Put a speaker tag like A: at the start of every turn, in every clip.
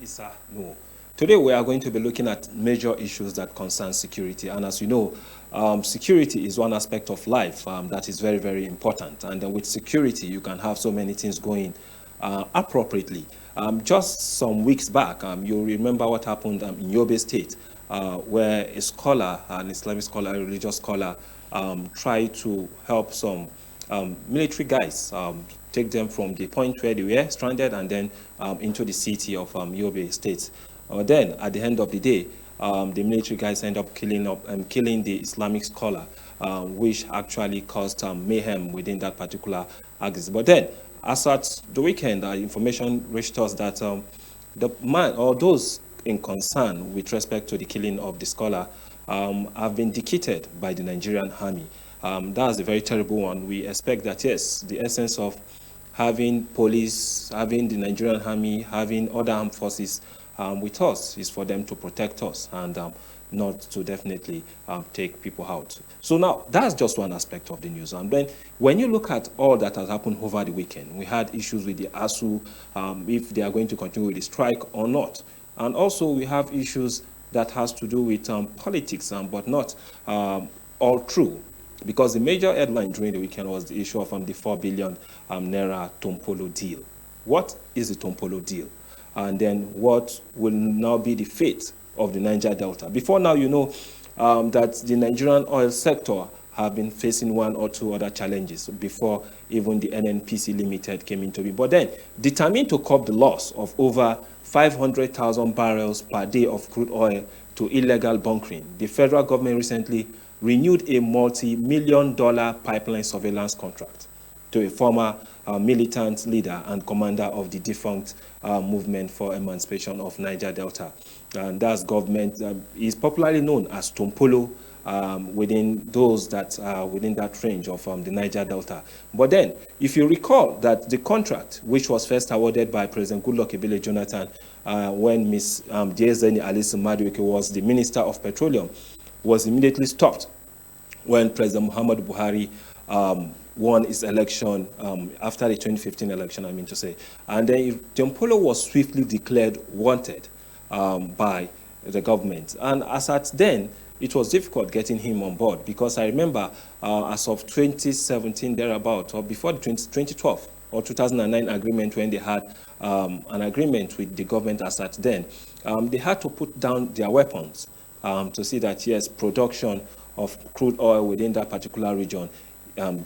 A: Issa No. Today we are going to be looking at major issues that concern security. And as you know, security is one aspect of life that is very, very important. And with security, you can have so many things going appropriately. Just some weeks back, you remember what happened in Yobe State, where a scholar, an Islamic scholar, a religious scholar, tried to help some military guys, take them from the point where they were stranded and then into the city of Yobe State. Then, at the end of the day, the military guys end up killing the Islamic scholar, which actually caused mayhem within that particular axis. But then, as at the weekend, information reached us that the man or those in concern with respect to the killing of the scholar have been defeated by the Nigerian army. That's a very terrible one. We expect that, yes, the essence of having police, having the Nigerian army, having other armed forces with us is for them to protect us and not to definitely take people out. So now, that's just one aspect of the news. And then when you look at all that has happened over the weekend, we had issues with the ASU, if they are going to continue with the strike or not. And also we have issues that has to do with politics, but not all true. Because the major headline during the weekend was the issue of the 4 billion naira Tompolo deal. What is the Tompolo deal? And then what will now be the fate of the Niger Delta? Before now, you know that the Nigerian oil sector have been facing one or two other challenges before even the NNPC Limited came into being. But then, determined to curb the loss of over 500,000 barrels per day of crude oil to illegal bunkering, the federal government recently renewed a multi-million-dollar pipeline surveillance contract to a former militant leader and commander of the defunct movement for emancipation of Niger Delta. And that's government is popularly known as Tompolo within those that are within that range of the Niger Delta. But then, if you recall that the contract, which was first awarded by President Goodluck Ebele Jonathan when Ms. Diezeni Alice Madueke was the Minister of Petroleum, was immediately stopped when President Muhammadu Buhari won his election after the 2015 election, I mean to say. And then Tompolo was swiftly declared wanted by the government. And as at then, it was difficult getting him on board because I remember as of 2017 thereabout, or before the 2012 or 2009 agreement when they had an agreement with the government as at then, they had to put down their weapons to see that, yes, production of crude oil within that particular region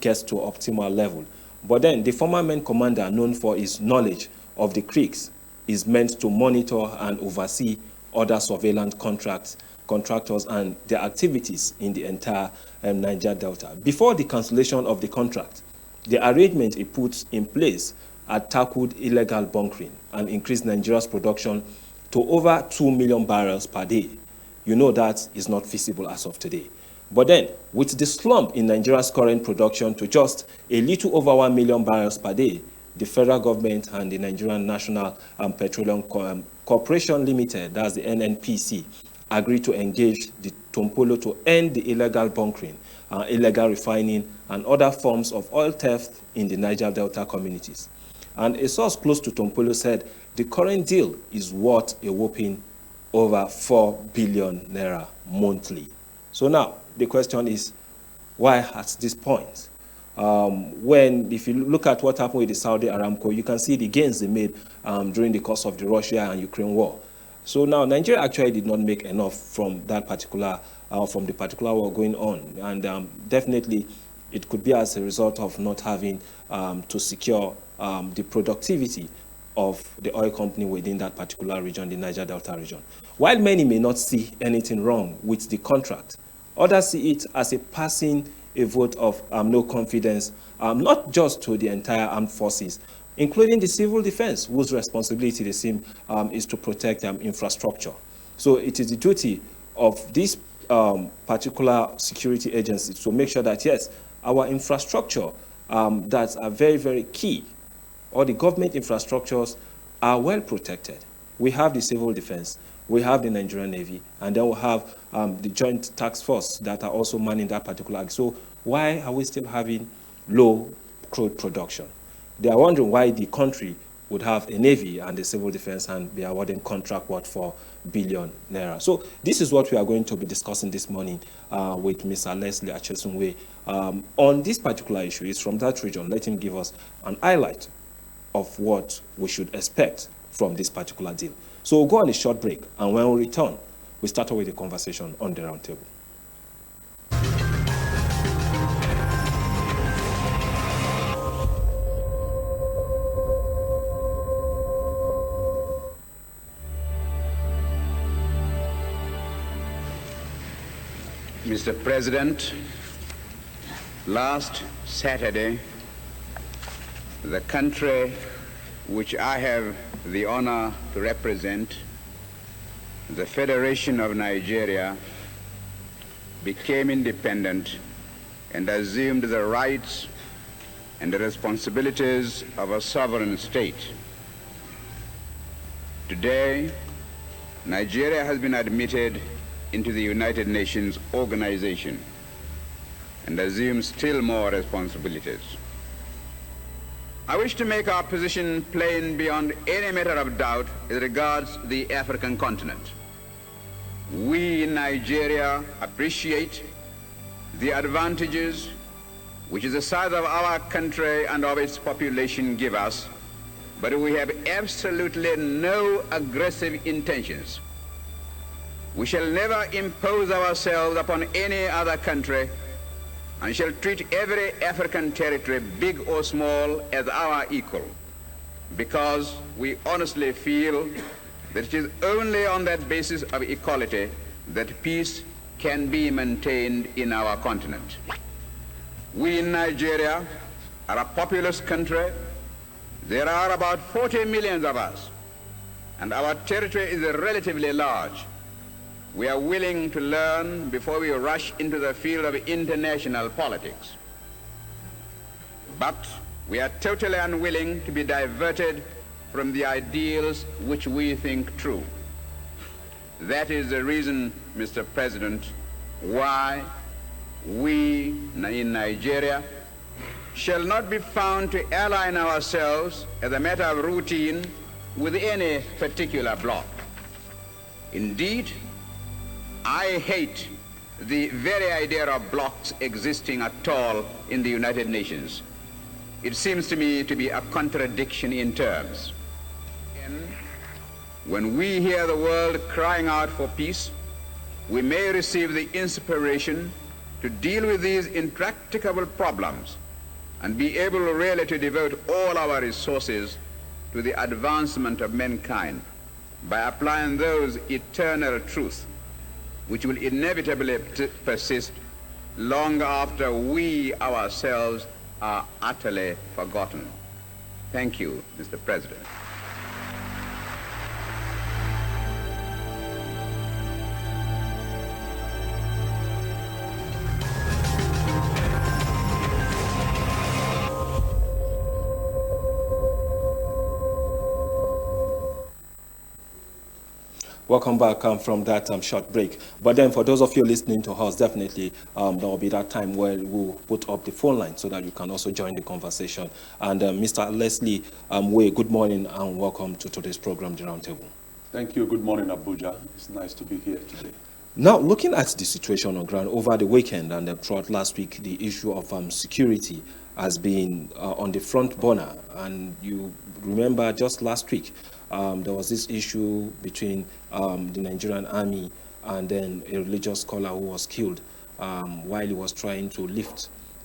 A: gets to optimal level. But then the former main commander, known for his knowledge of the creeks, is meant to monitor and oversee other surveillance contractors and their activities in the entire Niger Delta. Before the cancellation of the contract, the arrangement he put in place had tackled illegal bunkering and increased Nigeria's production to over 2 million barrels per day. You know that is not feasible as of today. But then, with the slump in Nigeria's current production to just a little over 1 million barrels per day, the federal government and the Nigerian National Petroleum Corporation Limited, that's the NNPC, agreed to engage the Tompolo to end the illegal bunkering, illegal refining, and other forms of oil theft in the Niger Delta communities. And a source close to Tompolo said the current deal is worth a whopping over 4 billion naira monthly. So now, the question is, why at this point? If you look at what happened with the Saudi Aramco, you can see the gains they made during the course of the Russia and Ukraine war. So now, Nigeria actually did not make enough from that particular, from the particular war going on. And definitely, it could be as a result of not having to secure the productivity of the oil company within that particular region, the Niger Delta region. While many may not see anything wrong with the contract, others see it as a passing a vote of no confidence, not just to the entire armed forces, including the civil defense, whose responsibility they seem is to protect infrastructure. So it is the duty of this particular security agencies to make sure that, yes, our infrastructure that are very, very key, or the government infrastructures are well protected. We have the civil defense, we have the Nigerian Navy, and then we have the Joint Task Force that are also manning that particular. So why are we still having low crude production? They are wondering why the country would have a navy and a civil defense and be awarding contract worth £4 billion. So this is what we are going to be discussing this morning with Mr. Leslie Achesunwe. On this particular issue, it's from that region. Let him give us an highlight of what we should expect from this particular deal. So we'll go on a short break, and when we return, we start with a conversation on the roundtable.
B: Mr. President, last Saturday, the country which I have the honor to represent, the Federation of Nigeria, became independent and assumed the rights and the responsibilities of a sovereign state. Today, Nigeria has been admitted into the United Nations organization and assumes still more responsibilities. I wish to make our position plain beyond any matter of doubt as regards the African continent. We in Nigeria appreciate the advantages which the size of our country and of its population give us, but we have absolutely no aggressive intentions. We shall never impose ourselves upon any other country and shall treat every African territory, big or small, as our equal, because we honestly feel that it is only on that basis of equality that peace can be maintained in our continent. We in Nigeria are a populous country. There are about 40 million of us, and our territory is relatively large. We are willing to learn before we rush into the field of international politics. But we are totally unwilling to be diverted from the ideals which we think true. That is the reason, Mr. President, why we in Nigeria shall not be found to align ourselves as a matter of routine with any particular bloc. Indeed, I hate the very idea of blocs existing at all in the United Nations. It seems to me to be a contradiction in terms. When we hear the world crying out for peace, we may receive the inspiration to deal with these intractable problems and be able really to devote all our resources to the advancement of mankind by applying those eternal truths which will inevitably persist long after we ourselves are utterly forgotten. Thank you, Mr. President.
A: Welcome back from that short break. But then for those of you listening to us, definitely there will be that time where we'll put up the phone line so that you can also join the conversation. And Mr. Leslie Way, good morning and welcome to today's program, The Roundtable.
C: Thank you. Good morning, Abuja. It's nice to be here today.
A: Now, looking at the situation on ground over the weekend and throughout last week, the issue of security has been on the front burner. And you remember just last week, there was this issue between the Nigerian army and then a religious scholar who was killed while he was trying to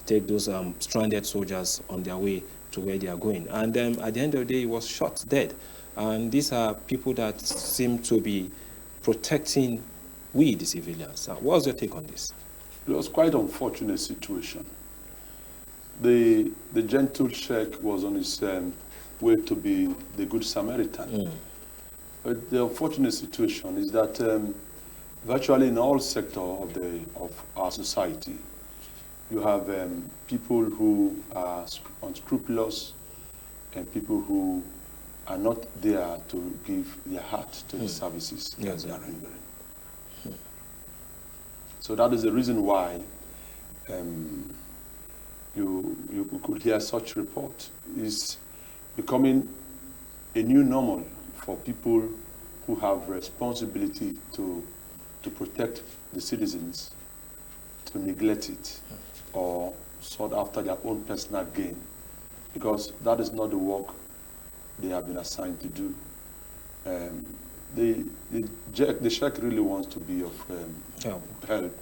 A: take those stranded soldiers on their way to where they are going. And at the end of the day, he was shot dead. And these are people that seem to be protecting the civilians. What's your take on this?
C: It was quite an unfortunate situation. The gentle sheikh was on his way to be the good Samaritan. But the unfortunate situation is that virtually in all sectors of our society, you have people who are unscrupulous and people who are not there to give their heart to the services that they are rendering. So that is the reason why you could hear such report is becoming a new normal for people who have responsibility to protect the citizens to neglect it or sought after their own personal gain, because that is not the work they have been assigned to do. The sheikh really wants to be of help,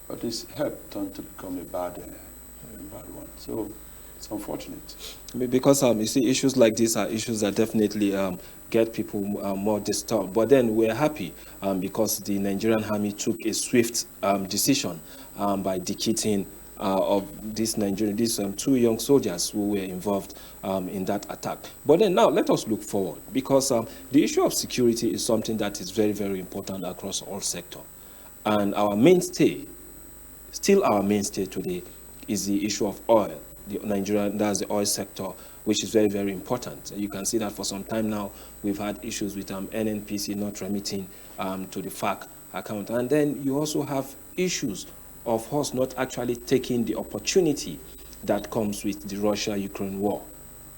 C: but this help turned to become a bad one. So it's unfortunate.
A: Because you see, issues like these are issues that definitely get people more disturbed. But then we're happy because the Nigerian army took a swift decision by defeating of these two young soldiers who were involved in that attack. But then now let us look forward, because the issue of security is something that is very, very important across all sectors. And our mainstay, still our mainstay today, is the issue of oil. The Nigerian, that's the oil sector, which is very, very important. You can see that for some time now, we've had issues with NNPC not remitting to the FAC account. And then you also have issues of us not actually taking the opportunity that comes with the Russia-Ukraine war.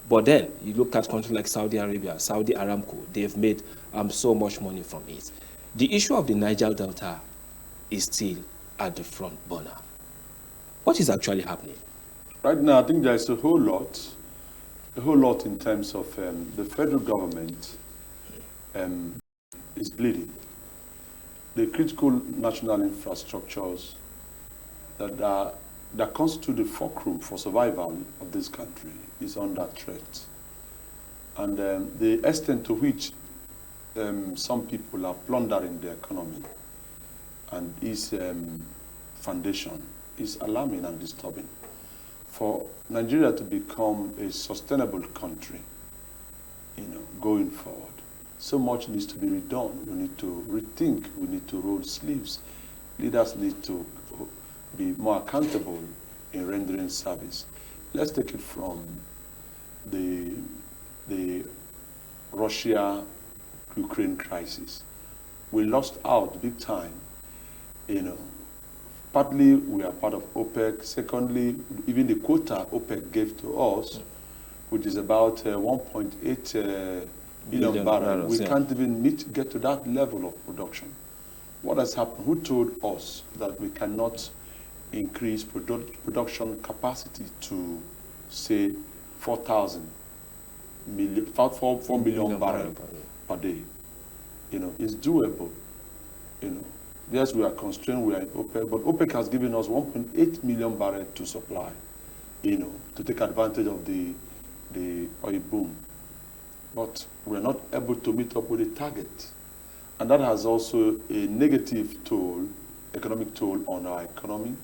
A: But then you look at countries like Saudi Arabia, Saudi Aramco, they've made so much money from it. The issue of the Niger Delta is still at the front burner. What is actually happening?
C: Right now, I think there's a whole lot in terms of the federal government is bleeding. The critical national infrastructures that constitute the fulcrum for survival of this country is under threat. And the extent to which some people are plundering the economy and its foundation is alarming and disturbing. For Nigeria to become a sustainable country, going forward, so much needs to be redone. We need to rethink. We need to roll sleeves. Leaders need to be more accountable in rendering service. Let's take it from the Russia-Ukraine crisis. We lost out big time, Partly, we are part of OPEC. Secondly, even the quota OPEC gave to us, which is about 1.8 billion barrels, we can't even get to that level of production. What has happened? Who told us that we cannot increase production capacity to, say, 4 million barrels per day? It's doable. Yes, we are constrained, we are in OPEC, but OPEC has given us 1.8 million barrels to supply, to take advantage of the oil boom. But we're not able to meet up with the target. And that has also a negative toll, economic toll on our economy,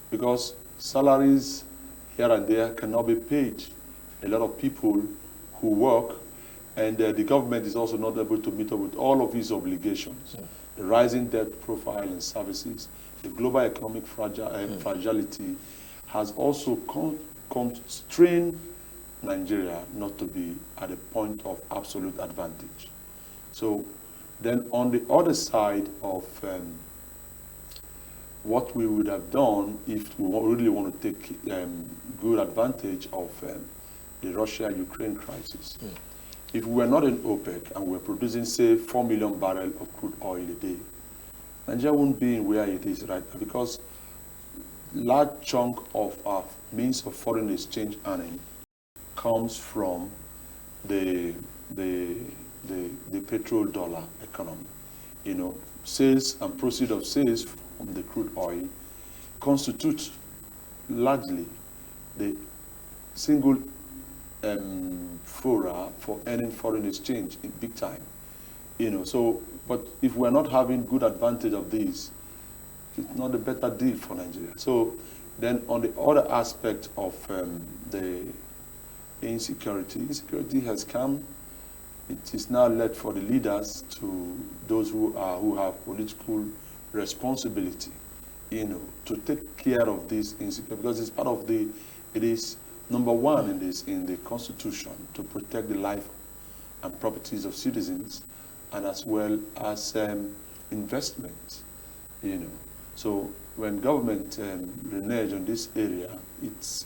C: because salaries here and there cannot be paid. A lot of people who work, and the government is also not able to meet up with all of its obligations. The rising debt profile in services, the global economic fragility has also constrained Nigeria not to be at a point of absolute advantage. So then on the other side of what we would have done if we really want to take good advantage of the Russia-Ukraine crisis. If we were not in OPEC and we were producing, say, 4 million barrels of crude oil a day, Nigeria wouldn't be in where it is right now, because large chunk of our means of foreign exchange earning comes from the petrodollar economy. Sales and proceeds of sales from the crude oil constitute largely the single fora for earning foreign exchange in big time. But if we're not having good advantage of these, it's not a better deal for Nigeria. So then on the other aspect of the insecurity has come. It is now left for the leaders, to those who have political responsibility, to take care of this insecurity, because it's part of it is number one in the Constitution, to protect the life and properties of citizens, and as well as investment. So when government renege on this area, it's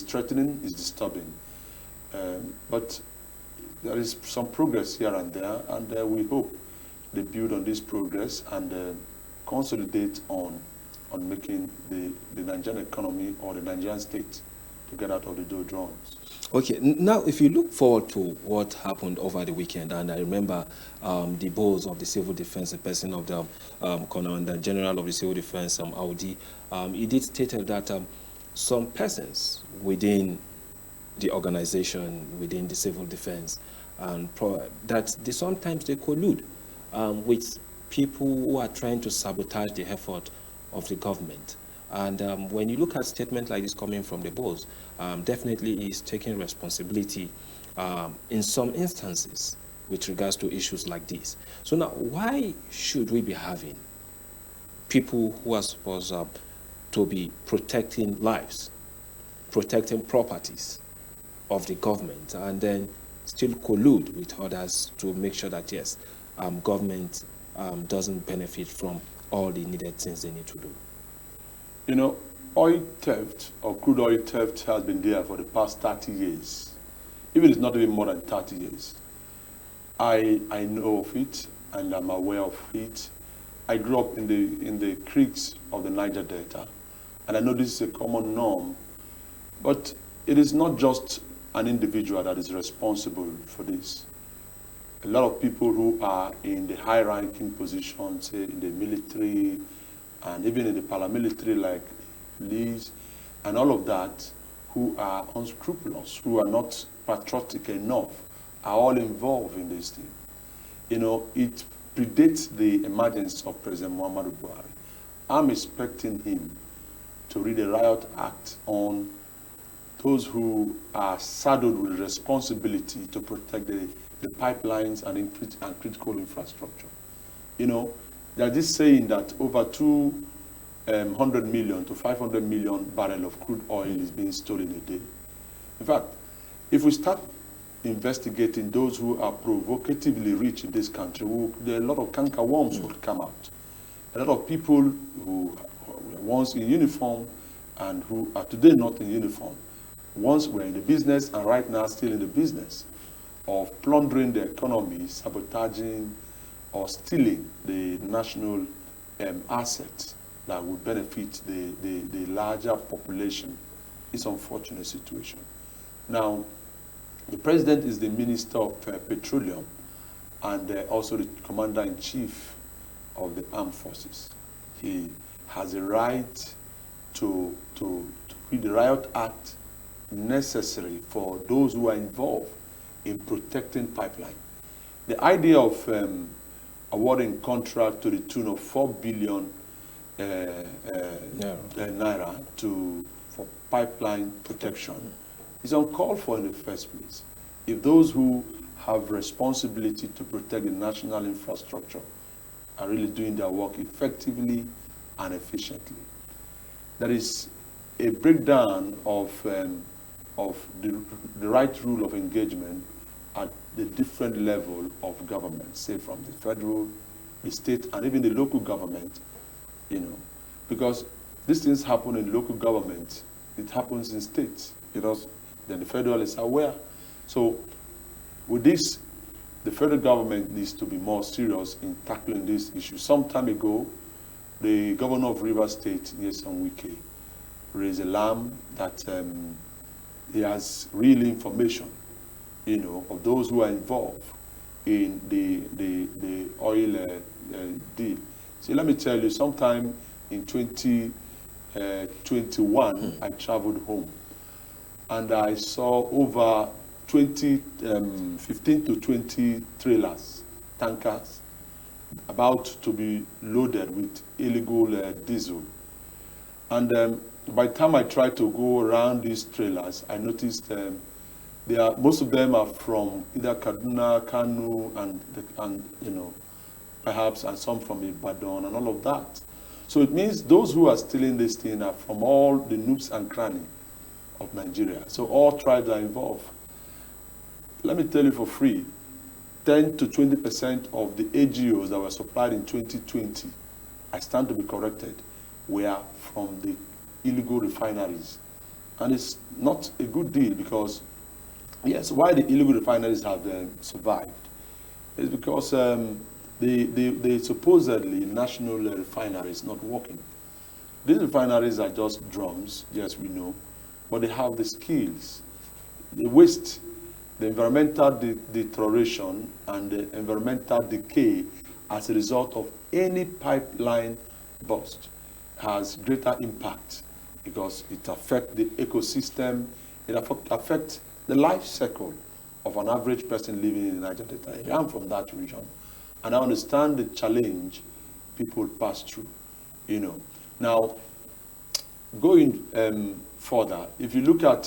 C: threatening, it's disturbing. But there is some progress here and there, and we hope they build on this progress and consolidate on making the Nigerian economy or the Nigerian state to get out of the doldrums.
A: Okay, now if you look forward to what happened over the weekend, and I remember the boss of the civil defense, the person of the Commander General of the Civil Defense, Audi, he did stated that some persons within the organization, within the civil defense, and that sometimes they collude with people who are trying to sabotage the effort of the government. And when you look at statements like this coming from the boss, definitely he's taking responsibility in some instances with regards to issues like this. So now, why should we be having people who are supposed to be protecting lives, protecting properties of the government, and then still collude with others to make sure that, yes, government doesn't benefit from all the needed things they need to do?
C: You know, oil theft or crude oil theft has been there for the past 30 years. Even it's not even more than 30 years. I know of it and I'm aware of it. I grew up in the creeks of the Niger Delta, and I know this is a common norm. But it is not just an individual that is responsible for this. A lot of people who are in the high-ranking positions, say in the military, and even in the paramilitary like police and all of that, who are unscrupulous, who are not patriotic enough, are all involved in this thing. You know, it predates the emergence of President Muhammadu Buhari. I'm expecting him to read a riot act on those who are saddled with the responsibility to protect the pipelines and critical infrastructure. You know, there's this saying that over 200 million to 500 million barrels of crude oil is being stolen a day. In fact, if we start investigating those who are provocatively rich in this country, there are a lot of canker worms will come out. A lot of people who were once in uniform and who are today not in uniform, once were in the business and right now still in the business of plundering the economy, sabotaging or stealing the national assets that would benefit the larger population. It's an unfortunate situation. Now, the president is the Minister of Petroleum and also the Commander-in-Chief of the Armed Forces. He has a right to read the Riot Act necessary for those who are involved in protecting pipeline. The idea of awarding contract to the tune of 4 billion naira for pipeline protection is uncalled for in the first place. If those who have responsibility to protect the national infrastructure are really doing their work effectively and efficiently, there is a breakdown of the right rule of engagement at the different level of government, say from the federal, the state, and even the local government, you know, because these things happen in local government, it happens in states, then the federal is aware. So with this, the federal government needs to be more serious in tackling this issue. Some time ago, the governor of Rivers State, Nyesom Wike, raised alarm that he has real information, of those who are involved in the oil deal. So let me tell you, sometime in 2021, I traveled home and I saw over 15 to 20 trailers, tankers, about to be loaded with illegal diesel. And by the time I tried to go around these trailers, I noticed most of them are from either Kaduna, Kanu, and perhaps, and some from Ibadan and all of that. So it means those who are stealing this thing are from all the nooks and crannies of Nigeria. So all tribes are involved. Let me tell you for free, 10 to 20% of the AGOs that were supplied in 2020, I stand to be corrected, were from the illegal refineries. And it's not a good deal because Yes, why the illegal refineries have survived is because the supposedly national refinery is not working. These refineries are just drums, yes, we know, but they have the skills, the waste, the environmental deterioration, and the environmental decay as a result of any pipeline burst has greater impact because it affects the ecosystem, it affects the life cycle of an average person living in the Niger Delta. I'm from that region, and I understand the challenge people pass through, you know. Now, going further, if you look at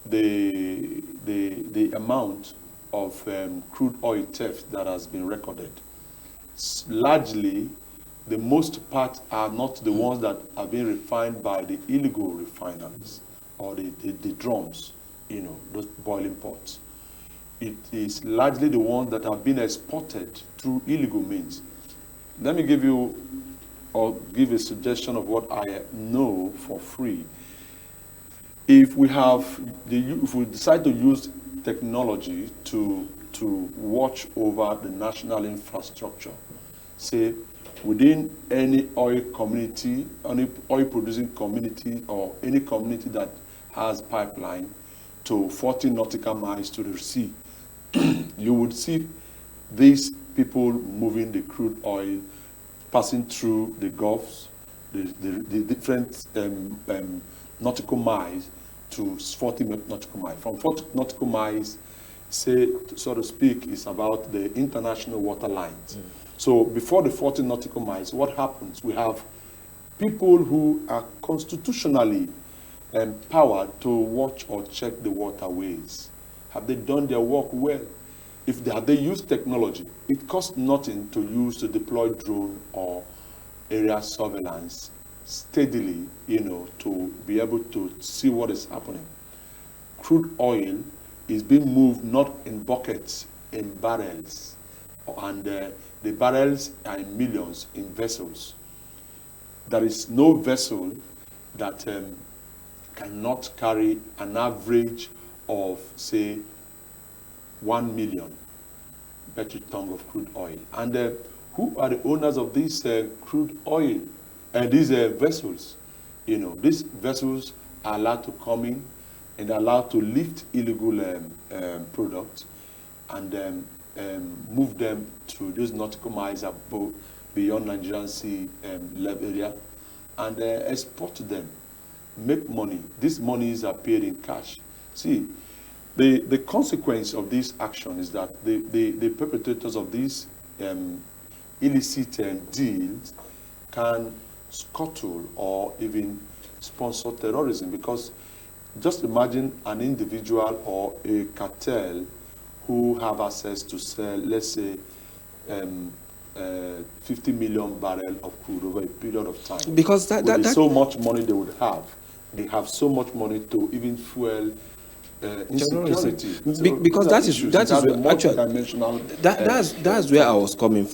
C: the amount of crude oil theft that has been recorded, largely the most part are not the ones that are being refined by the illegal refineries or the drums, you know, those boiling pots. It is largely the ones that have been exported through illegal means. Let me give you or give a suggestion of what I know for free. If we decide to use technology to watch over the national infrastructure, say within any oil community, any oil producing community, or any community that has pipeline to 40 nautical miles to the sea, you would see these people moving the crude oil, passing through the gulfs, the different nautical miles to 40 nautical miles. From 40 nautical miles, say, so to speak, is about the international water lines. So before the 40 nautical miles, what happens? We have people who are constitutionally empowered to watch or check the waterways. Have they done their work well? Have they used technology? It costs nothing to deploy drone or area surveillance steadily, you know, to be able to see what is happening. Crude oil is being moved not in buckets, in barrels, and the barrels are in millions in vessels. There is no vessel that cannot carry an average of, say, 1 million metric tons of crude oil. And who are the owners of these crude oil and these vessels? You know, these vessels are allowed to come in and allowed to lift illegal products and move them to those nautical miles above, beyond Nigerian Sea level area, and export them, make money. These monies are paid in cash. See, the consequence of this action is that the perpetrators of these illicit deals can scuttle or even sponsor terrorism, because just imagine an individual or a cartel who have access to sell, let's say, 50 million barrels of crude over a period of time.
A: Because that
C: so much money they would have. They have so much money to even fuel insecurity.
A: Because that is
C: multidimensional.
A: That's where I was coming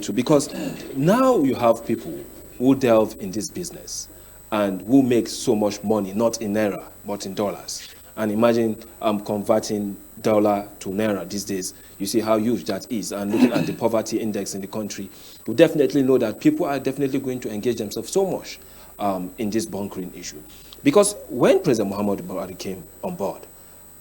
A: to, because now you have people who delve in this business and who make so much money, not in naira but in dollars. And imagine converting dollar to naira these days. You see how huge that is. And looking at the poverty index in the country, you definitely know that people are definitely going to engage themselves so much in this bunkering issue. Because when President Muhammadu Buhari came on board,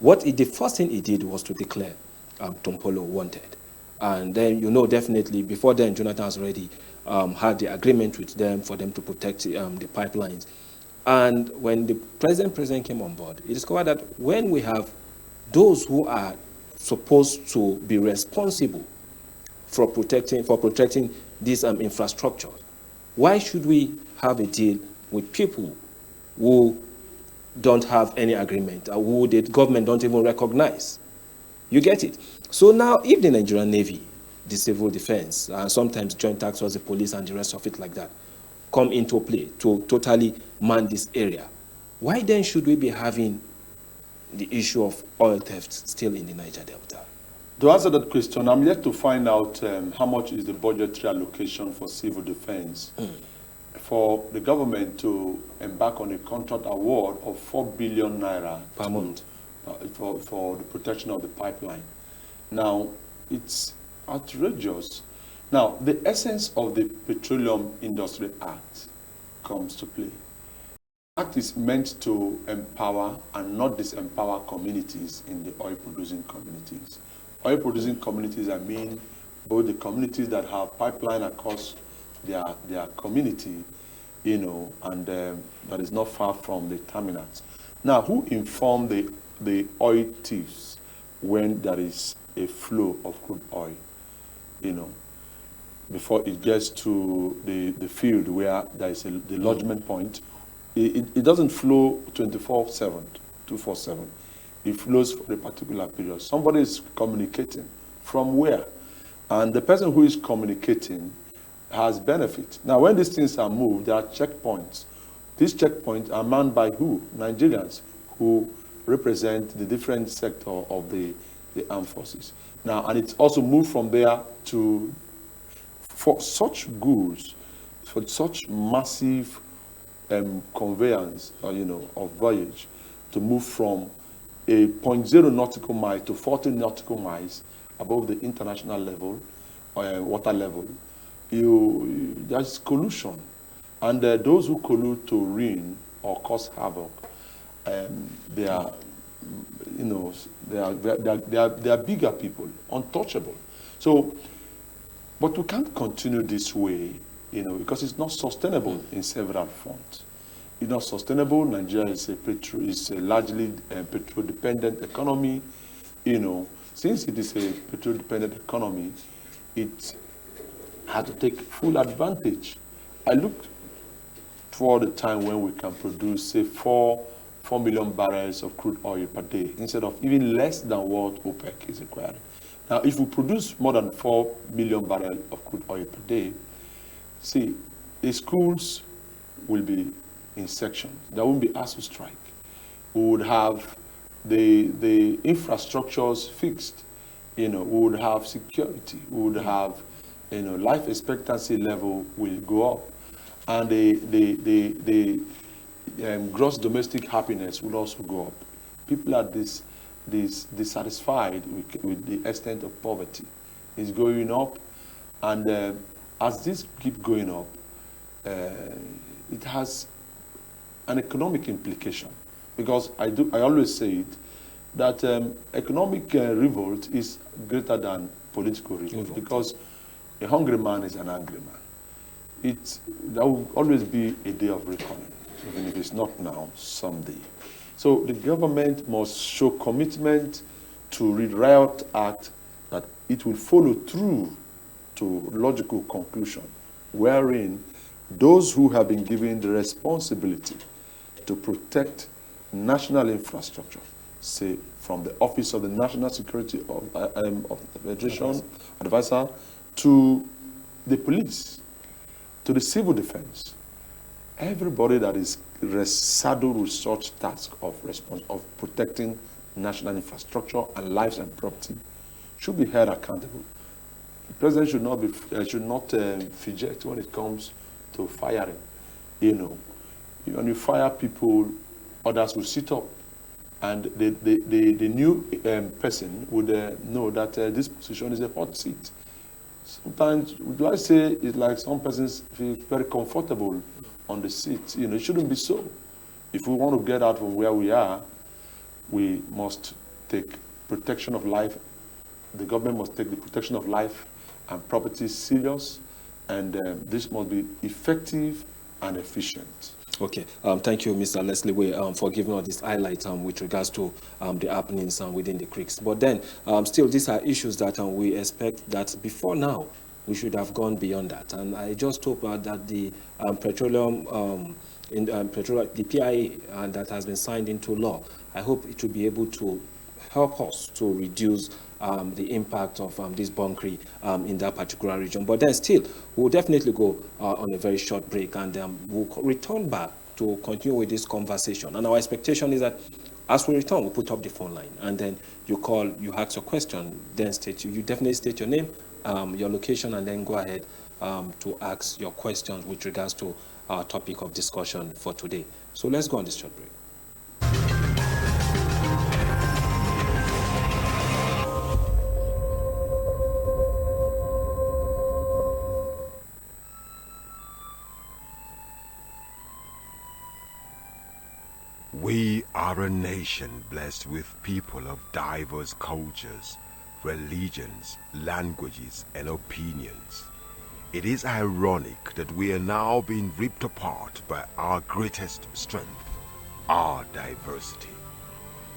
A: the first thing he did was to declare Tompolo wanted. And then, you know, definitely before then, Jonathan has already had the agreement with them for them to protect the pipelines. And when the president came on board, he discovered that when we have those who are supposed to be responsible for protecting this infrastructure, why should we have a deal with people who don't have any agreement, or who the government don't even recognize? You get it? So now, if the Nigerian Navy, the civil defense, and sometimes joint task force, the police, and the rest of it like that, come into play to totally man this area, why then should we be having the issue of oil theft still in the Niger Delta?
C: To answer that question, I'm yet to find out how much is the budgetary allocation for civil defense for the government to embark on a contract award of 4 billion naira
A: per month.
C: for the protection of the pipeline. Now, it's outrageous. Now, the essence of the Petroleum Industry Act comes to play. The act is meant to empower and not disempower communities in the oil-producing communities. Oil-producing communities, I mean both the communities that have pipeline across their community, and that is not far from the terminals. Now, who inform the oil thieves when there is a flow of crude oil, before it gets to the field where there is the lodgement point? It doesn't flow 24/7, 247. It flows for a particular period. Somebody is communicating from where? And the person who is communicating has benefit. Now, when these things are moved, there are checkpoints. These checkpoints are manned by who? Nigerians, who represent the different sector of the armed forces. Now, and it's also moved from there to, for such goods, for such massive conveyance, of voyage, to move from a 0.0 nautical mile to 40 nautical miles above the international level, water level, there's collusion. And those who collude to ruin or cause havoc, they are bigger people, untouchable. So, but we can't continue this way, because it's not sustainable in several fronts. It's not sustainable. Nigeria is a largely petrol-dependent economy. Since it is a petrol-dependent economy, it has to take full advantage. I look toward the time when we can produce, say, 4 million barrels of crude oil per day, instead of even less than what OPEC is requiring. Now, if we produce more than 4 million barrels of crude oil per day, see, the schools will be in section. There won't be ASU strike. We would have the infrastructures fixed. We would have security. We would have, life expectancy level will go up, and the gross domestic happiness will also go up. People are dissatisfied with the extent of poverty. It's going up, and as this keep going up, it has an economic implication, because I always say it, that economic revolt is greater than political revolt, because a hungry man is an angry man. There will always be a day of reckoning, even if it's not now, someday. So the government must show commitment to the Riot Act, that it will follow through to logical conclusion, wherein those who have been given the responsibility to protect national infrastructure, say from the Office of the National Security of the Federation Advisor, to the police, to the civil defense, everybody that is saddled with such task of protecting national infrastructure and lives and property should be held accountable. The president should not fidget when it comes to firing. When you fire people, others will sit up, and the new person would know that this position is a hot seat. Sometimes, do I say it's like some persons feel very comfortable on the seat? It shouldn't be so. If we want to get out from where we are, we must take protection of life. The government must take the protection of life and property serious, and this must be effective and efficient.
A: Okay, thank you, Mr. Leslie Way, for giving us this highlight with regards to the happenings within the creeks. But then, still, these are issues that we expect that before now, we should have gone beyond that. And I just hope that the the PIA that has been signed into law, I hope it will be able to help us to reduce the impact of this bunkering in that particular region. But then still, we'll definitely go on a very short break, and we'll return back to continue with this conversation. And our expectation is that as we return, we'll put up the phone line, and then you call, you ask your question, then you definitely state your name, your location, and then go ahead to ask your questions with regards to our topic of discussion for today. So let's go on this short break.
D: We are a nation blessed with people of diverse cultures, religions, languages, and opinions. It is ironic that we are now being ripped apart by our greatest strength, our diversity.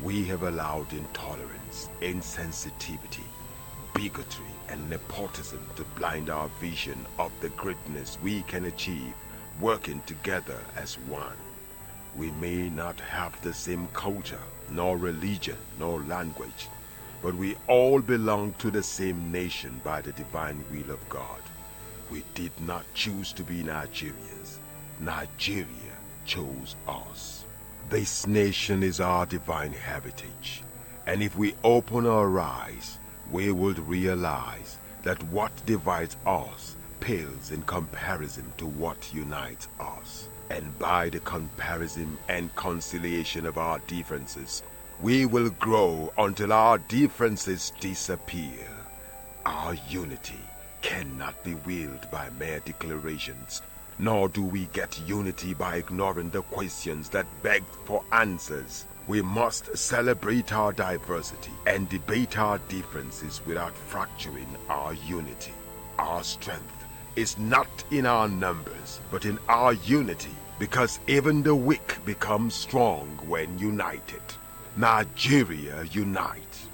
D: We have allowed intolerance, insensitivity, bigotry, and nepotism to blind our vision of the greatness we can achieve working together as one. We may not have the same culture, nor religion, nor language, but we all belong to the same nation by the divine will of God. We did not choose to be Nigerians. Nigeria chose us. This nation is our divine heritage, and if we open our eyes, we would realize that what divides us pales in comparison to what unites us. And by the comparison and conciliation of our differences, we will grow until our differences disappear. Our unity cannot be willed by mere declarations, nor do we get unity by ignoring the questions that beg for answers. We must celebrate our diversity and debate our differences without fracturing our unity. Our strength is not in our numbers, but in our unity, because even the weak become strong when united. Nigeria unite.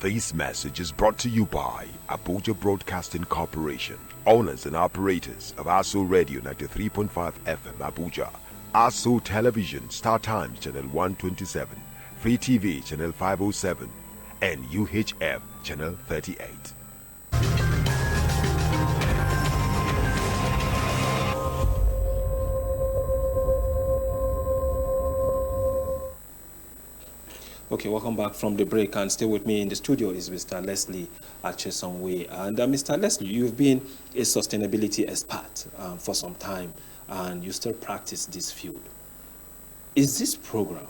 D: This message is brought to you by Abuja Broadcasting Corporation, owners and operators of ASO Radio 93.5 FM Abuja, ASO Television Star Times Channel 127, Free TV Channel 507, and UHF Channel 38.
A: Okay, welcome back from the break, and still with me in the studio is Mr. Leslie Achesonwe. And Mr. Leslie, you've been a sustainability expert for some time, and you still practice this field. Is this program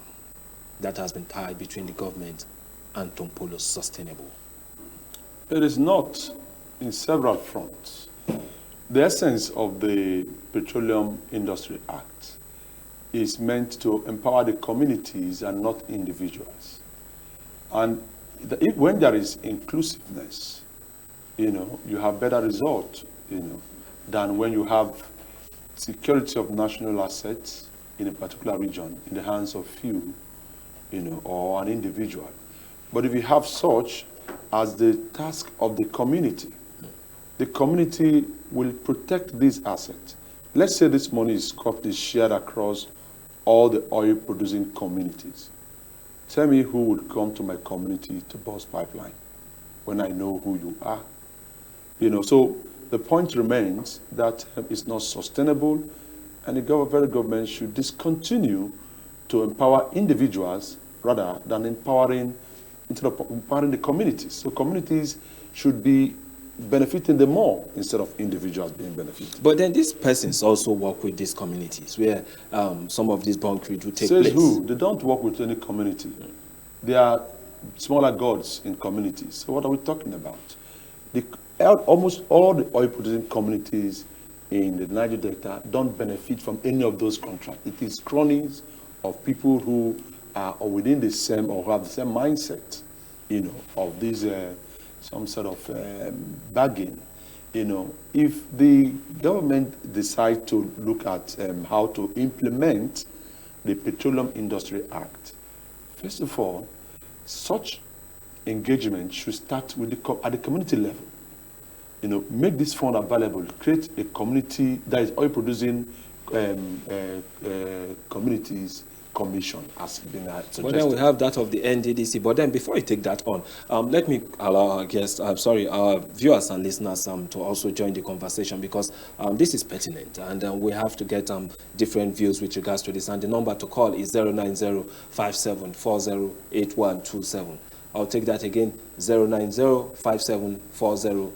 A: that has been tied between the government and Tompolo sustainable?
C: It is not, in several fronts. The essence of the Petroleum Industry Act is meant to empower the communities and not individuals. And when there is inclusiveness, you have better results, than when you have security of national assets in a particular region in the hands of few, or an individual. But if you have such as the task of the community will protect these assets. Let's say this money is shared across all the oil-producing communities. Tell me who would come to my community to bust pipeline when I know who you are. So the point remains that it's not sustainable, and the federal government should discontinue to empower individuals rather than empowering the communities. So communities should be benefiting them more instead of individuals being benefited.
A: But then these persons also work with these communities where some of these bunkering do take
C: Says
A: place.
C: who? They don't work with any community. They are smaller gods in communities. So what are we talking about? Almost all the oil-producing communities in the Niger Delta don't benefit from any of those contracts. It is cronies of people who are within the same or have the same mindset, of these some sort of bargain. If the government decide to look at how to implement the Petroleum Industry Act, first of all, such engagement should start with at the community level. Make this fund available, create a community that is oil producing communities commission has been suggested.
A: But then we have that of the NDDC. But then before you take that on, let me allow our guests, our viewers and listeners to also join the conversation, because this is pertinent, and we have to get different views with regards to this. And the number to call is 090-5740-8127. I'll take that again, 090-5740-817.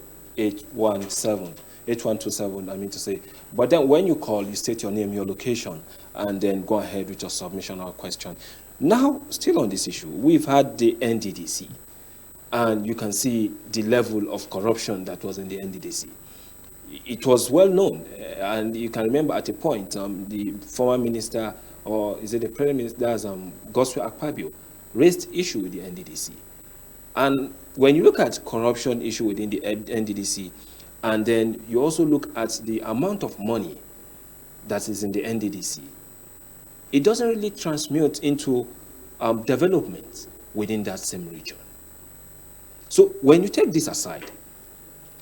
A: 8127, I mean to say. But then when you call, you state your name, your location, and then go ahead with your submission or question. Now, still on this issue, we've had the NDDC, and you can see the level of corruption that was in the NDDC. It was well known, and you can remember at a point, the former minister or is it the Prime Minister, that's Godswill Akpabio, raised issue with the NDDC. And when you look at corruption issue within the NDDC, and then you also look at the amount of money that is in the NDDC, it doesn't really transmute into development within that same region. So when you take this aside,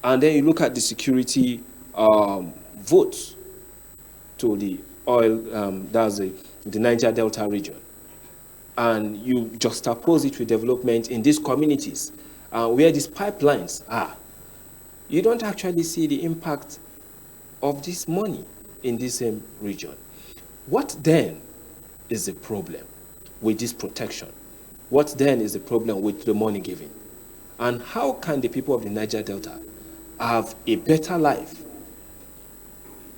A: and then you look at the security votes to the oil, that's the Niger Delta region, and you juxtapose it with development in these communities where these pipelines are, you don't actually see the impact of this money in this same region. What then is the problem with this protection? What then is the problem with the money giving? And how can the people of the Niger Delta have a better life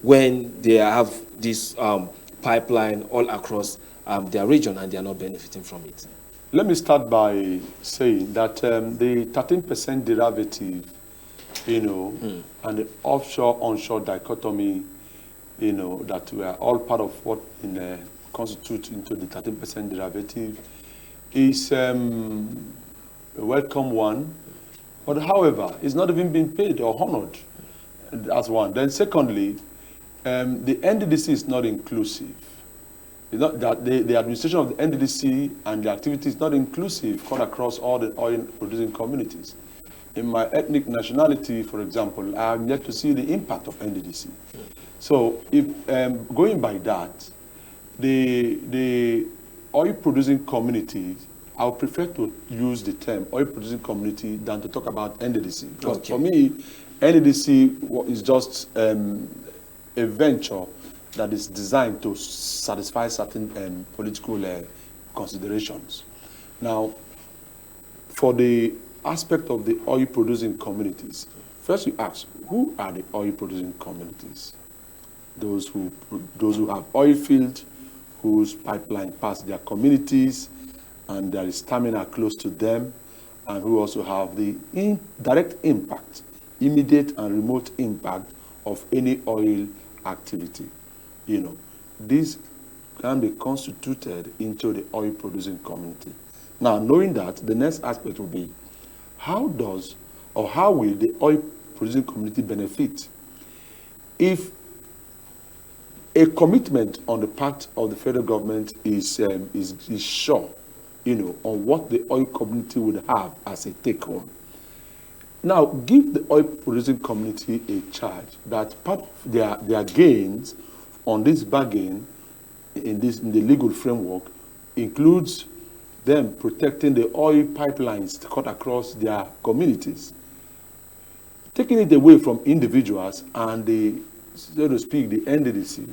A: when they have this pipeline all across their region and they are not benefiting from it?
C: Let me start by saying that the 13% derivative, and the offshore-onshore dichotomy, that we are all part of what constitutes into the 13% derivative is a welcome one. But however, it's not even been paid or honored. That's one. Then secondly, the NDDC is not inclusive. It's not that the administration of the NDDC and the activity is not inclusive cut across all the oil-producing communities. In my ethnic nationality, for example, I have yet to see the impact of NDDC. So, if going by that, the oil-producing communities, I would prefer to use the term oil-producing community than to talk about NDDC. Because for me, NDDC is just a venture that is designed to satisfy certain political considerations. Now, for the aspect of the oil-producing communities, first you ask, who are the oil-producing communities? Those who have oil fields, whose pipeline pass their communities, and there is stamina close to them, and who also have the direct impact, immediate and remote impact of any oil activity. These can be constituted into the oil-producing community. Now, knowing that, the next aspect will be, how will the oil-producing community benefit? If a commitment on the part of the federal government is sure, on what the oil community would have as a take-home. Now, give the oil-producing community a charge that part of their gains on this bargain in the legal framework includes them protecting the oil pipelines cut across their communities, taking it away from individuals and so to speak, the NDDC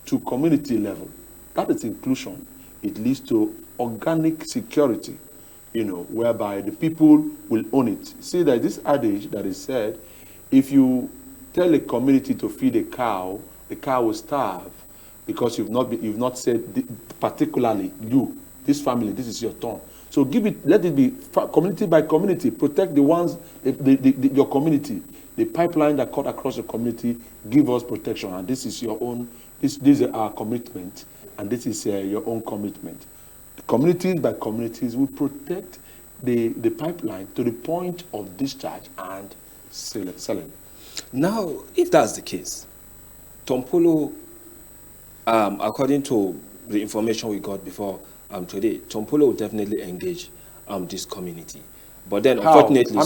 C: to community level. That is inclusion. It leads to organic security, whereby the people will own it. See that this adage that is said, if you tell a community to feed a cow, the cow will starve because you've not said particularly this family, this is your turn. So let it be community by community. Protect the ones, your community, the pipeline that cut across the community. Give us protection, and this is your own. This is our commitment, and this is your own commitment. The communities by communities will protect the pipeline to the point of discharge and selling.
A: Now, if that's the case, Tompolo, according to the information we got before today, Tompolo will definitely engage this community. But then, unfortunately,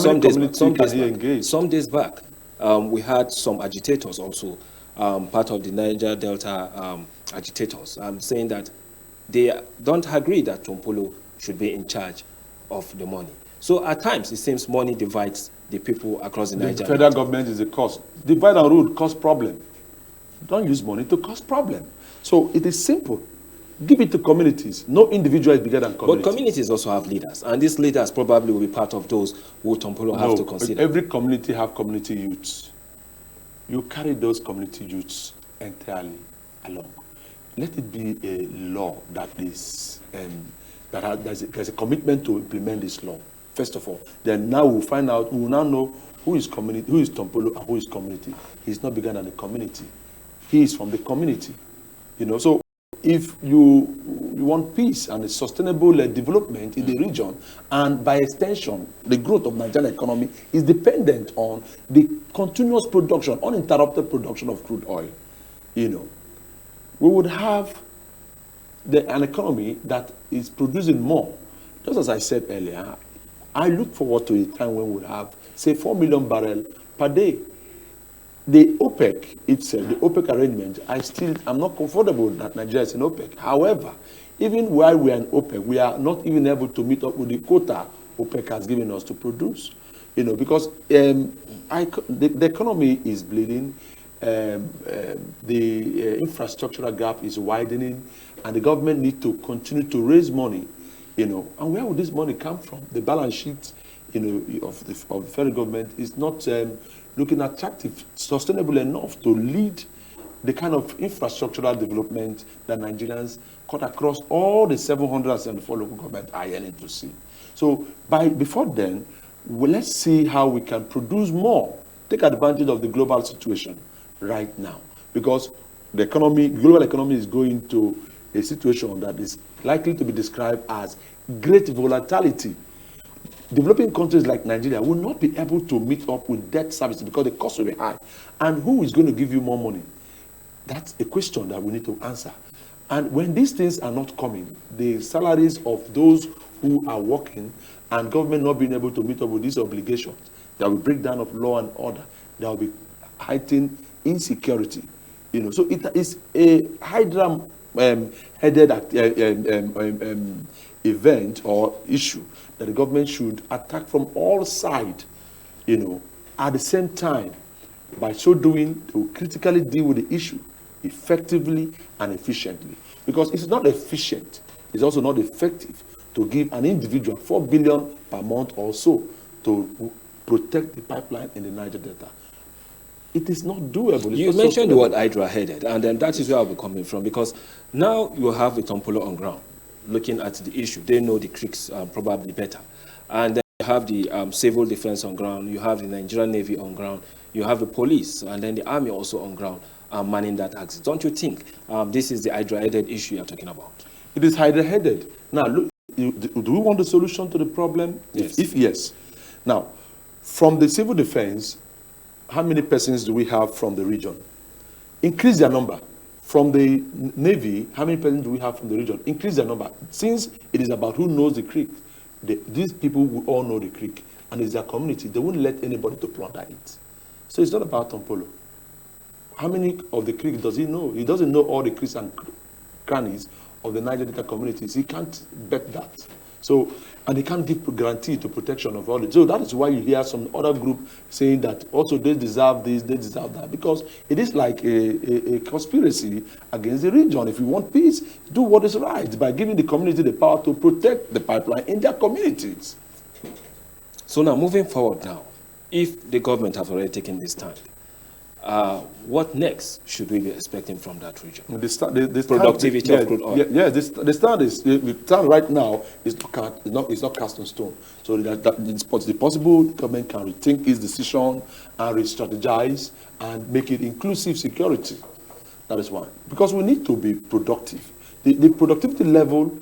A: some days back, we had some agitators also, part of the Niger Delta agitators, saying that they don't agree that Tompolo should be in charge of the money. So at times, it seems money divides the people across the Niger.
C: The federal government is the cause. Divide and rule cause problem. Don't use money to cause problem. So it is simple. Give it to communities. No individual is bigger than communities.
A: But communities also have leaders, and these leaders probably will be part of those who Tompolo have to consider.
C: Every community have community youths. You carry those community youths entirely along. Let it be a law that is there's a commitment to implement this law. First of all, then now we'll find out. We will now know who is community, who is Tompolo, and who is community. He's not bigger than the community. He is from the community. So if you want peace and a sustainable development in the region, and by extension, the growth of Nigerian economy is dependent on the continuous production, uninterrupted production of crude oil, you know, we would have an economy that is producing more. Just as I said earlier, I look forward to a time when we have, say, 4 million barrels per day. The OPEC itself, the OPEC arrangement, I'm not comfortable that Nigeria is in OPEC. However, even while we are in OPEC, we are not even able to meet up with the quota OPEC has given us to produce. You know, because the economy is bleeding, the infrastructural gap is widening, and the government needs to continue to raise money. You know, and where would this money come from? The balance sheet, you know, of the federal government is not looking attractive, sustainable enough to lead the kind of infrastructural development that Nigerians cut across all the 774 local governments are yearning to see. So before then, let's see how we can produce more, take advantage of the global situation right now, because the global economy is going to a situation that is likely to be described as great volatility. Developing countries like Nigeria will not be able to meet up with debt service because the cost will be high. And who is going to give you more money? That's a question that we need to answer. And when these things are not coming, the salaries of those who are working and government not being able to meet up with these obligations, there will breakdown of law and order. There will be heightened insecurity. You know, so it is a hydra-headed event or issue that the government should attack from all sides, you know, at the same time. By so doing, they will critically deal with the issue effectively and efficiently. Because it's not efficient, it's also not effective to give an individual 4 billion per month or so to protect the pipeline in the Niger Delta. It is not doable.
A: You mentioned the word hydra-headed, and then that is where I'll be coming from, because now you have a Tompolo on ground looking at the issue. They know the creeks probably better. And then you have the civil defense on ground, you have the Nigerian Navy on ground, you have the police, and then the army also on ground manning that axis. Don't you think this is the hydra-headed issue you're talking about?
C: It is hydra-headed. Now, look, do we want the solution to the problem?
A: Yes.
C: If yes. Now, from the civil defense, how many persons do we have from the region? Increase their number. From the Navy, how many persons do we have from the region? Increase their number. Since it is about who knows the creek, these people will all know the creek, and it's their community. They won't let anybody to plunder it. So it's not about Tompolo. How many of the creek does he know? He doesn't know all the creeks and crannies of the Niger Delta communities. He can't bet that. So, and they can't give guarantee to protection of all it. So that is why you hear some other group saying that also they deserve this, they deserve that, because it is like a conspiracy against the region. If you want peace, do what is right by giving the community the power to protect the pipeline in their communities.
A: So now, moving forward now, if the government has already taken this stand, what next should we be expecting from that region?
C: The
A: productivity of crude oil.
C: Yeah, the stand right now is not cast in stone. So it's possible the government can rethink its decision and re-strategize and make it inclusive security. That is one. Because we need to be productive. The productivity level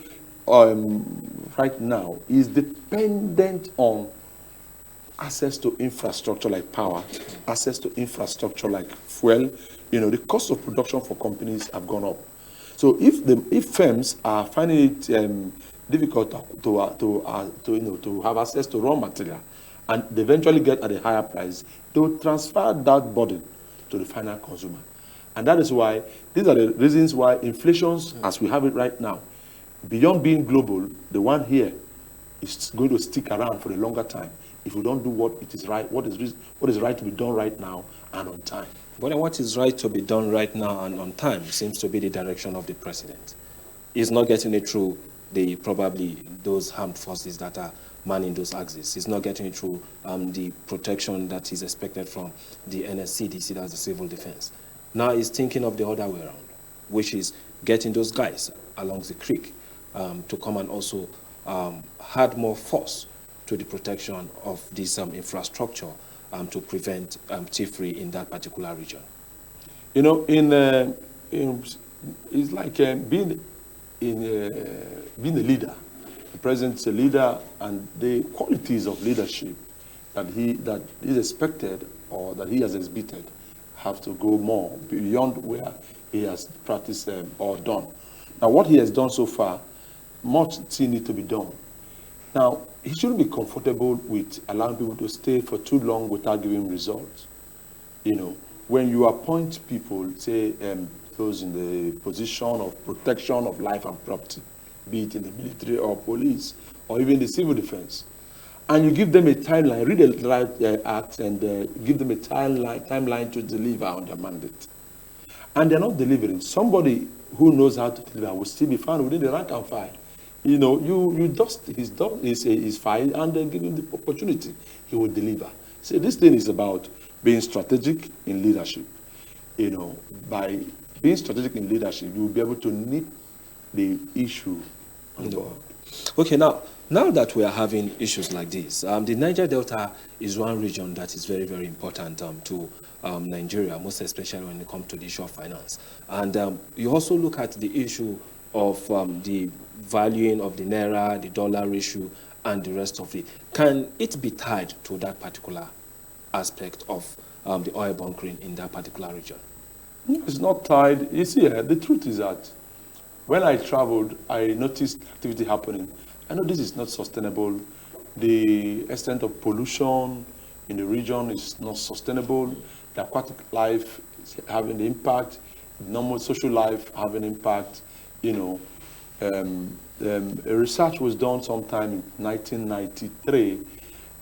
C: right now is dependent on access to infrastructure like power, access to infrastructure like fuel. You know, the cost of production for companies have gone up. So if firms are finding it difficult to have access to raw material, and they eventually get at a higher price, they will transfer that burden to the final consumer. And that is why these are the reasons why inflation, as we have it right now, beyond being global, the one here is going to stick around for a longer time if we don't do what is right to be done right now and on time.
A: But then what is right to be done right now and on time seems to be the direction of the president. He's not getting it through probably those armed forces that are manning those axes. He's not getting it through the protection that is expected from the NSCDC, that's the civil defense. Now he's thinking of the other way around, which is getting those guys along the creek to come and also add more force to the protection of this infrastructure to prevent thievery in that particular region.
C: You know, in it's like being a leader. The president's a leader, and the qualities of leadership that is expected or that he has exhibited have to go more beyond where he has practiced or done. Now, what he has done so far, much still need to be done. Now, he shouldn't be comfortable with allowing people to stay for too long without giving results. You know, when you appoint people, say those in the position of protection of life and property, be it in the military or police or even the civil defense, and you give them a timeline, read the right act and give them a timeline to deliver on their mandate, and they're not delivering, somebody who knows how to deliver will still be found within the rank and file. You know, you dust his file and then give him the opportunity, he will deliver. So this thing is about being strategic in leadership. You know, by being strategic in leadership, you will be able to nip the issue on board.
A: Okay, now that we are having issues like this, the Niger Delta is one region that is very, very important to Nigeria, most especially when it comes to the issue of finance. And you also look at the issue of the valuing of the naira, the dollar ratio, and the rest of it. Can it be tied to that particular aspect of the oil bunkering in that particular region?
C: It's not tied. You see, the truth is that when I traveled, I noticed activity happening. I know this is not sustainable. The extent of pollution in the region is not sustainable. The aquatic life is having the impact. Normal social life having impact. You know, a research was done sometime in 1993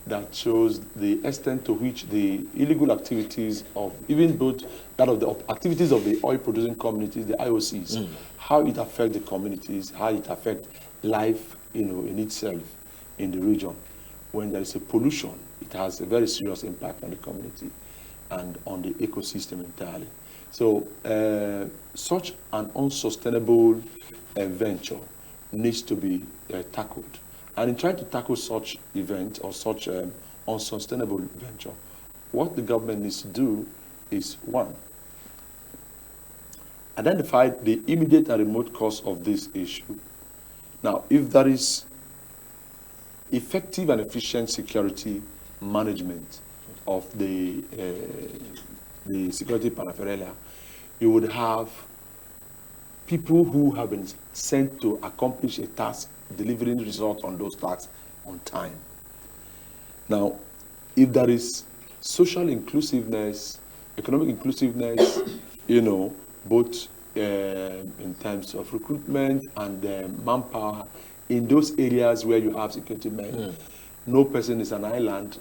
C: that shows the extent to which the illegal activities of even both that of the activities of the oil producing communities, the IOCs, how it affects the communities, how it affects life, you know, in itself in the region. When there is a pollution, it has a very serious impact on the community and on the ecosystem entirely. So such an unsustainable venture needs to be tackled. And in trying to tackle such event or such unsustainable venture, what the government needs to do is, one, identify the immediate and remote cause of this issue. Now, if there is effective and efficient security management of the security paraphernalia, you would have people who have been sent to accomplish a task, delivering results on those tasks on time. Now, if there is social inclusiveness, economic inclusiveness, you know, both in terms of recruitment and manpower, in those areas where you have security men, no person is an island.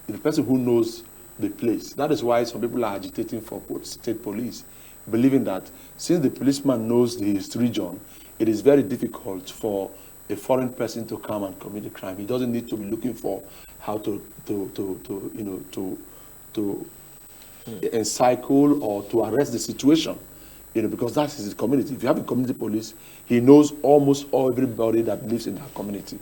C: The person who knows the place. That is why some people are agitating for state police, believing that since the policeman knows his region, it is very difficult for a foreign person to come and commit a crime. He doesn't need to be looking for how to encircle or to arrest the situation, you know, because that's his community. If you have a community police, he knows almost everybody that lives in that community.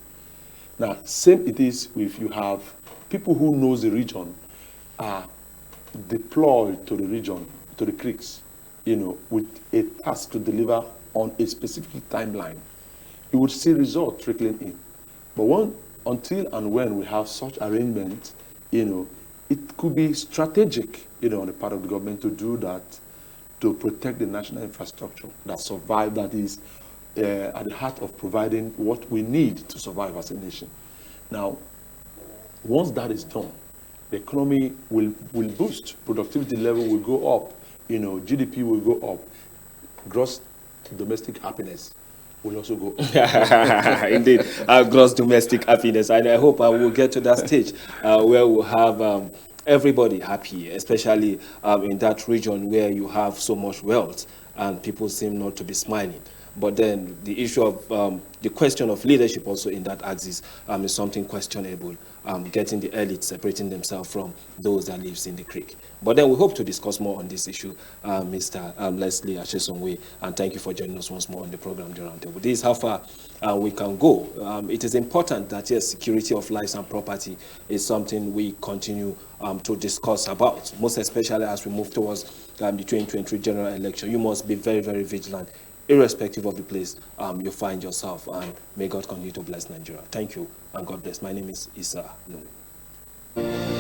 C: Now, same it is if you have people who knows the region are deployed to the region, to the creeks, you know, with a task to deliver on a specific timeline. You would see results trickling in. But until and when we have such arrangement, you know, it could be strategic, you know, on the part of the government to do that, to protect the national infrastructure that survive, that is at the heart of providing what we need to survive as a nation. Now, once that is done, the economy will boost, productivity level will go up, you know, GDP will go up, gross domestic happiness will also go up.
A: Indeed, gross domestic happiness. And I hope I will get to that stage where we'll have everybody happy, especially in that region where you have so much wealth and people seem not to be smiling. But then the issue of the question of leadership also in that axis is something questionable, getting the elite separating themselves from those that lives in the creek. But then we hope to discuss more on this issue, Mr. Leslie Achesonwe, and thank you for joining us once more on the program, The Roundtable. This is how far we can go. It is important that, yes, security of lives and property is something we continue to discuss about, most especially as we move towards the 2023 general election. You must be very, very vigilant irrespective of the place you find yourself. And may God continue to bless Nigeria. Thank you, and God bless. My name is Isa Nung.